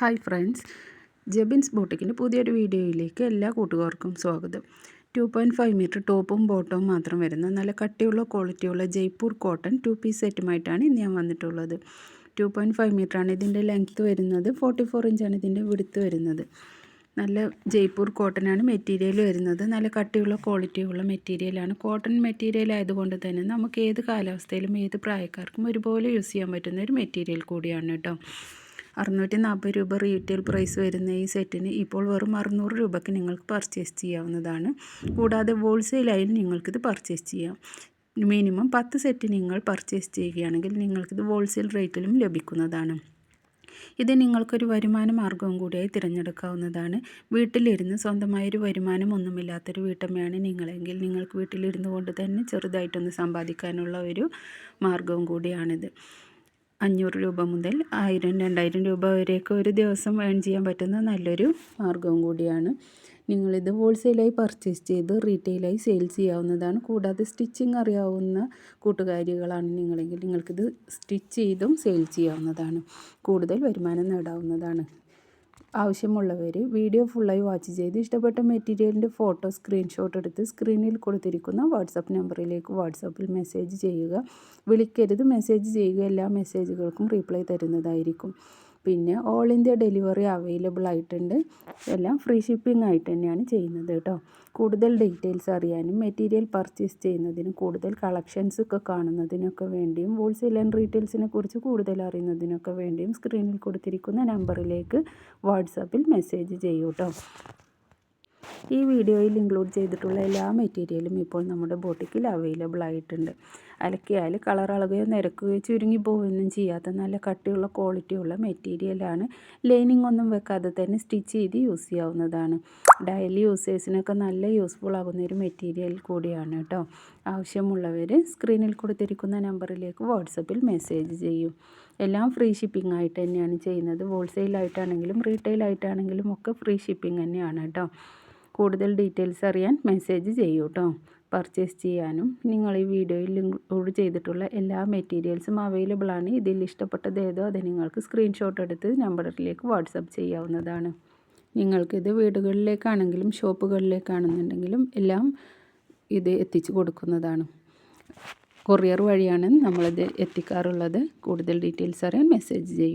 Hi friends, ജെബിൻസ് ബോട്ടിക്കിൻ്റെ പുതിയൊരു വീഡിയോയിലേക്ക് എല്ലാ കൂട്ടുകാർക്കും സ്വാഗതം. 2.5 മീറ്റർ ടോപ്പും ബോട്ടവും മാത്രം വരുന്ന നല്ല കട്ടിയുള്ള ക്വാളിറ്റിയുള്ള ജയ്പൂർ കോട്ടൺ 2 പീസ് സെറ്റുമായിട്ടാണ് ഇന്ന് ഞാൻ വന്നിട്ടുള്ളത്. 2.5 മീറ്ററാണ് ഇതിൻ്റെ ലെങ്ത്ത് വരുന്നത്. 44 ഇഞ്ചാണ് ഇതിൻ്റെ വിഡ്ത്ത് വരുന്നത്. നല്ല ജയ്പൂർ കോട്ടനാണ് മെറ്റീരിയൽ വരുന്നത്. നല്ല കട്ടിയുള്ള ക്വാളിറ്റിയുള്ള മെറ്റീരിയലാണ്. കോട്ടൺ മെറ്റീരിയൽ ആയതുകൊണ്ട് തന്നെ നമുക്ക് ഏത് കാലാവസ്ഥയിലും ഏത് പ്രായക്കാർക്കും ഒരുപോലെ യൂസ് ചെയ്യാൻ പറ്റുന്ന ഒരു മെറ്റീരിയൽ കൂടിയാണ് കേട്ടോ. 640 രൂപ റീറ്റെയിൽ പ്രൈസ് വരുന്ന ഈ സെറ്റിന് ഇപ്പോൾ വെറും 600 രൂപയ്ക്ക് നിങ്ങൾക്ക് പർച്ചേസ് ചെയ്യാവുന്നതാണ്. കൂടാതെ ഹോൾസെയിലായി നിങ്ങൾക്കിത് പർച്ചേസ് ചെയ്യാം. മിനിമം 10 സെറ്റ് നിങ്ങൾ പർച്ചേസ് ചെയ്യുകയാണെങ്കിൽ നിങ്ങൾക്കിത് ഹോൾസെയിൽ റേറ്റിലും ലഭിക്കുന്നതാണ്. ഇത് നിങ്ങൾക്കൊരു വരുമാന മാർഗവും കൂടിയായി തിരഞ്ഞെടുക്കാവുന്നതാണ്. വീട്ടിലിരുന്ന് സ്വന്തമായൊരു വരുമാനം ഒന്നുമില്ലാത്തൊരു വീട്ടമ്മയാണ് നിങ്ങളെങ്കിൽ നിങ്ങൾക്ക് വീട്ടിലിരുന്നു കൊണ്ട് തന്നെ ചെറുതായിട്ടൊന്ന് സമ്പാദിക്കാനുള്ള ഒരു മാർഗവും കൂടിയാണിത്. 500 രൂപ മുതൽ 1000, 2000 രൂപ വരെയൊക്കെ ഒരു ദിവസം ഏൺ ചെയ്യാൻ പറ്റുന്ന നല്ലൊരു മാർഗവും കൂടിയാണ്. നിങ്ങളിത് ഹോൾസെയിലായി പർച്ചേസ് ചെയ്ത് റീറ്റെയിലായി സെയിൽ ചെയ്യാവുന്നതാണ്. കൂടാതെ സ്റ്റിച്ചിങ് അറിയാവുന്ന കൂട്ടുകാരികളാണ് നിങ്ങളെങ്കിൽ നിങ്ങൾക്കിത് സ്റ്റിച്ച് ചെയ്തും സെയിൽ ചെയ്യാവുന്നതാണ്. കൂടുതൽ വരുമാനം നേടാവുന്നതാണ്. ആവശ്യമുള്ളവർ വീഡിയോ ഫുള്ളായി വാച്ച് ചെയ്ത് ഇഷ്ടപ്പെട്ട മെറ്റീരിയലിൻ്റെ ഫോട്ടോ സ്ക്രീൻഷോട്ട് എടുത്ത് സ്ക്രീനിൽ കൊടുത്തിരിക്കുന്ന വാട്സപ്പ് നമ്പറിലേക്ക് വാട്സപ്പിൽ മെസ്സേജ് ചെയ്യുക. വിളിക്കരുത്, മെസ്സേജ് ചെയ്യുക. എല്ലാ മെസ്സേജുകൾക്കും റീപ്ലൈ തരുന്നതായിരിക്കും. പിന്നെ ഓൾ ഇന്ത്യ ഡെലിവറി അവൈലബിൾ ആയിട്ടുണ്ട്. എല്ലാം ഫ്രീ ഷിപ്പിംഗ് ആയിട്ട് തന്നെയാണ് ചെയ്യുന്നത് കേട്ടോ. കൂടുതൽ ഡീറ്റെയിൽസ് അറിയാനും മെറ്റീരിയൽ പർച്ചേസ് ചെയ്യുന്നതിനും കൂടുതൽ കളക്ഷൻസ് ഒക്കെ കാണുന്നതിനൊക്കെ വേണ്ടിയും ഹോൾസെയിൽ ആൻഡ് റീറ്റെയിൽസിനെ കുറിച്ച് കൂടുതൽ അറിയുന്നതിനൊക്കെ വേണ്ടിയും സ്ക്രീനിൽ കൊടുത്തിരിക്കുന്ന നമ്പറിലേക്ക് വാട്സാപ്പിൽ മെസ്സേജ് ചെയ്യൂ കേട്ടോ. ഈ വീഡിയോയിൽ ഇൻക്ലൂഡ് ചെയ്തിട്ടുള്ള എല്ലാ മെറ്റീരിയലും ഇപ്പോൾ നമ്മുടെ ബോട്ടിക്കിൽ അവൈലബിൾ ആയിട്ടുണ്ട്. അലക്കിയാൽ കളർ അളകുകയോ നിരക്കുകയോ ചുരുങ്ങി പോവുകയൊന്നും ചെയ്യാത്ത നല്ല കട്ടിയുള്ള ക്വാളിറ്റിയുള്ള മെറ്റീരിയലാണ്. ലൈനിങ് ഒന്നും വെക്കാതെ തന്നെ സ്റ്റിച്ച് ചെയ്ത് യൂസ് ചെയ്യാവുന്നതാണ്. ഡെയിലി യൂസേഴ്സിനൊക്കെ നല്ല യൂസ്ഫുൾ ആകുന്ന ഒരു മെറ്റീരിയൽ കൂടിയാണ് കേട്ടോ. ആവശ്യമുള്ളവർ സ്ക്രീനിൽ കൊടുത്തിരിക്കുന്ന നമ്പറിലേക്ക് വാട്സപ്പിൽ മെസ്സേജ് ചെയ്യും. എല്ലാം ഫ്രീ ഷിപ്പിംഗ് ആയിട്ട് തന്നെയാണ് ചെയ്യുന്നത്. ഹോൾസെയിലായിട്ടാണെങ്കിലും റീറ്റെയിൽ ആയിട്ടാണെങ്കിലും ഒക്കെ ഫ്രീ ഷിപ്പിംഗ് തന്നെയാണ് കേട്ടോ. കൂടുതൽ ഡീറ്റെയിൽസ് അറിയാൻ മെസ്സേജ് ചെയ്യൂ കേട്ടോ. പർച്ചേസ് ചെയ്യാനും നിങ്ങൾ ഈ വീഡിയോയിൽ ഇൻക്ലൂഡ് ചെയ്തിട്ടുള്ള എല്ലാ മെറ്റീരിയൽസും അവൈലബിൾ ആണ്. ഇതിൽ ഇഷ്ടപ്പെട്ടത് ഏതോ അത് നിങ്ങൾക്ക് സ്ക്രീൻഷോട്ട് എടുത്ത് നമ്പറിലേക്ക് വാട്സപ്പ് ചെയ്യാവുന്നതാണ്. നിങ്ങൾക്കിത് വീടുകളിലേക്കാണെങ്കിലും ഷോപ്പുകളിലേക്കാണെന്നുണ്ടെങ്കിലും എല്ലാം ഇത് എത്തിച്ചു കൊടുക്കുന്നതാണ്. കൊറിയർ വഴിയാണ് നമ്മളിത് എത്തിക്കാറുള്ളത്. കൂടുതൽ ഡീറ്റെയിൽസ് അറിയാൻ മെസ്സേജ് ചെയ്യൂ.